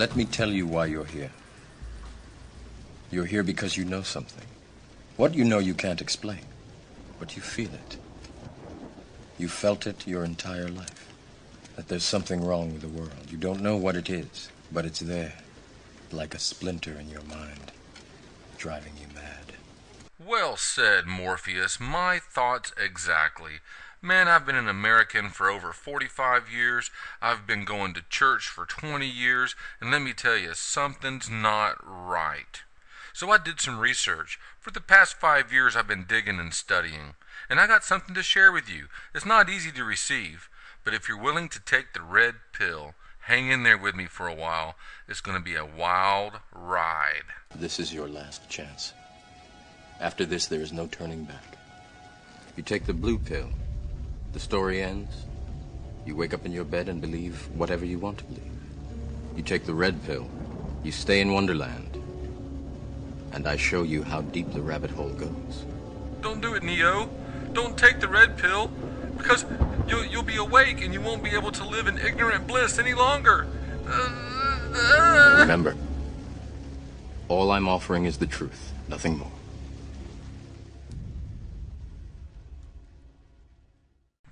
Let me tell you why you're here. You're here because you know something. What you know you can't explain, but you feel it. You felt it your entire life, that there's something wrong with the world. You don't know what it is, but it's there, like a splinter in your mind, driving you mad. Well said, Morpheus. My thoughts exactly. Man, I've been an American for over 45 years. I've been going to church for 20 years, and let me tell you, something's not right. So I did some research. For the past 5 years, I've been digging and studying, and I got something to share with you. It's not easy to receive, but if you're willing to take the red pill, hang in there with me for a while. It's going to be a wild ride. This is your last chance. After this, there is no turning back. You take the blue pill. The story ends. You wake up in your bed and believe whatever you want to believe. You take the red pill. You stay in Wonderland. And I show you how deep the rabbit hole goes. Don't do it, Neo. Don't take the red pill, because you'll be awake and you won't be able to live in ignorant bliss any longer. Remember, all I'm offering is the truth, nothing more.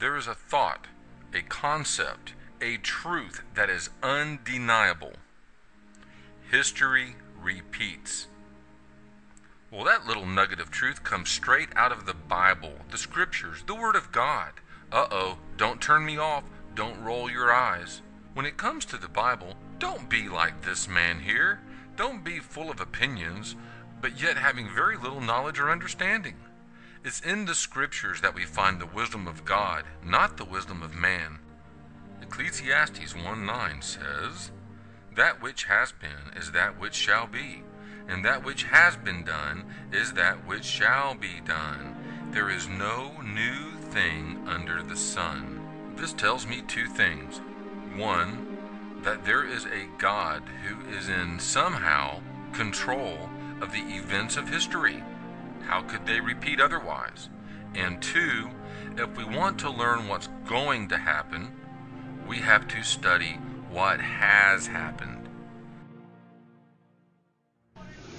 There is a thought, a concept, a truth that is undeniable. History repeats. Well, that little nugget of truth comes straight out of the Bible, the Scriptures, the Word of God. Don't turn me off. Don't roll your eyes. When it comes to the Bible, don't be like this man here. Don't be full of opinions, but yet having very little knowledge or understanding. It's in the Scriptures that we find the wisdom of God, not the wisdom of man. Ecclesiastes 1:9 says, "That which has been is that which shall be, and that which has been done is that which shall be done. There is no new thing under the sun." This tells me two things. One, that there is a God who is in somehow control of the events of history. How could they repeat otherwise? And two, if we want to learn what's going to happen, we have to study what has happened.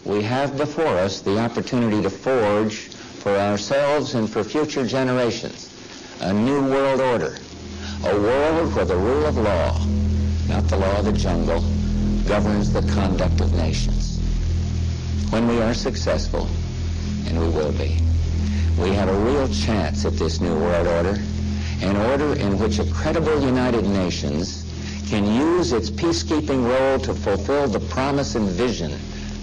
We have before us the opportunity to forge for ourselves and for future generations a new world order, a world where the rule of law, not the law of the jungle, governs the conduct of nations. When we are successful, and we will be, we have a real chance at this new world order, an order in which a credible United Nations can use its peacekeeping role to fulfill the promise and vision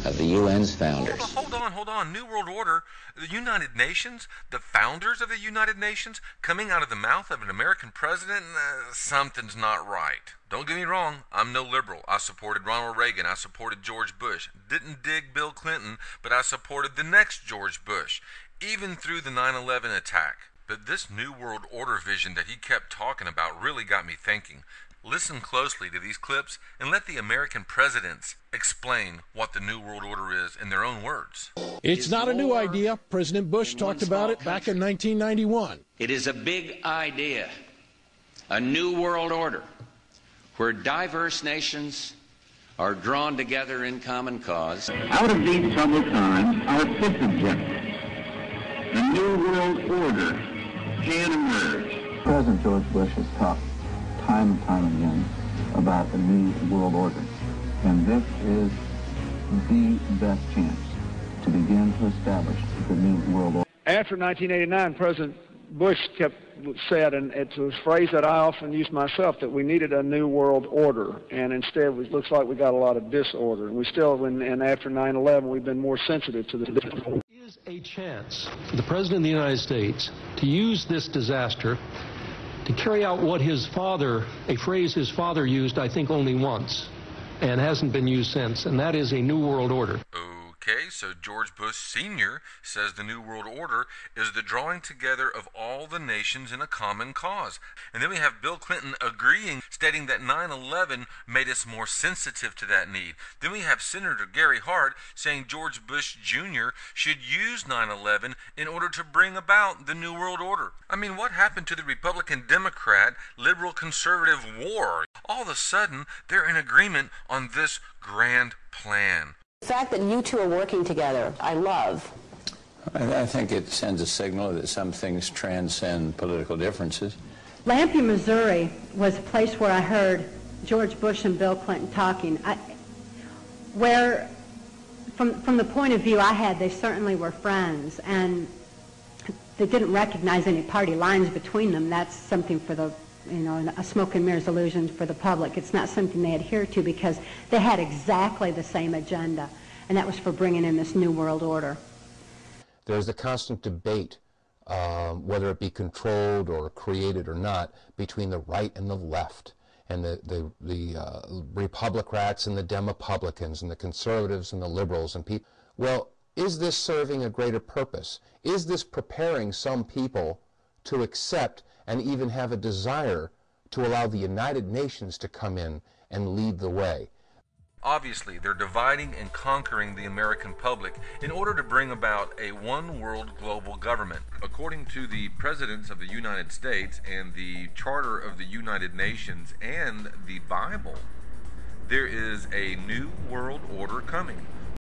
of the UN's founders. Hold on. New World Order? The United Nations? The founders of the United Nations? Coming out of the mouth of an American president? Something's not right. Don't get me wrong, I'm no liberal. I supported Ronald Reagan. I supported George Bush. Didn't dig Bill Clinton, but I supported the next George Bush, even through the 9/11 attack. But this New World Order vision that he kept talking about really got me thinking. Listen closely to these clips and let the American presidents explain what the New World Order is in their own words. It's not a new idea. President Bush talked about it back in 1991. It is a big idea, a new world order, where diverse nations are drawn together in common cause. Out of these troubled times, our fifth objective, the new world order, can emerge. President George Bush has talked time and time again about the new world order, and this is the best chance to begin to establish the new world order. After 1989, President Bush said, and it's a phrase that I often use myself, that we needed a new world order, and instead it looks like we got a lot of disorder. And we still, and after 9/11, we've been more sensitive to the disorder. There is a chance for the President of the United States to use this disaster to carry out what his father, a phrase his father used, I think, only once, and hasn't been used since, and that is a new world order. Okay, so George Bush Sr. says the New World Order is the drawing together of all the nations in a common cause. And then we have Bill Clinton agreeing, stating that 9/11 made us more sensitive to that need. Then we have Senator Gary Hart saying George Bush Jr. should use 9/11 in order to bring about the New World Order. I mean, what happened to the Republican-Democrat, liberal-conservative war? All of a sudden, they're in agreement on this grand plan. The fact that you two are working together, I love. I think it sends a signal that some things transcend political differences. Lampe, Missouri was a place where I heard George Bush and Bill Clinton talking. Where, from the point of view I had, they certainly were friends, and they didn't recognize any party lines between them. That's something for the, a smoke and mirrors illusion for the public. It's not something they adhere to because they had exactly the same agenda, and that was for bringing in this New World Order. There's a constant debate, whether it be controlled or created or not, between the right and the left, and the Republicrats and the Demopublicans, and the conservatives and the liberals and people. Well, is this serving a greater purpose? Is this preparing some people to accept and even have a desire to allow the United Nations to come in and lead the way? Obviously, they're dividing and conquering the American public in order to bring about a one-world global government. According to the presidents of the United States and the Charter of the United Nations and the Bible, there is a new world order coming.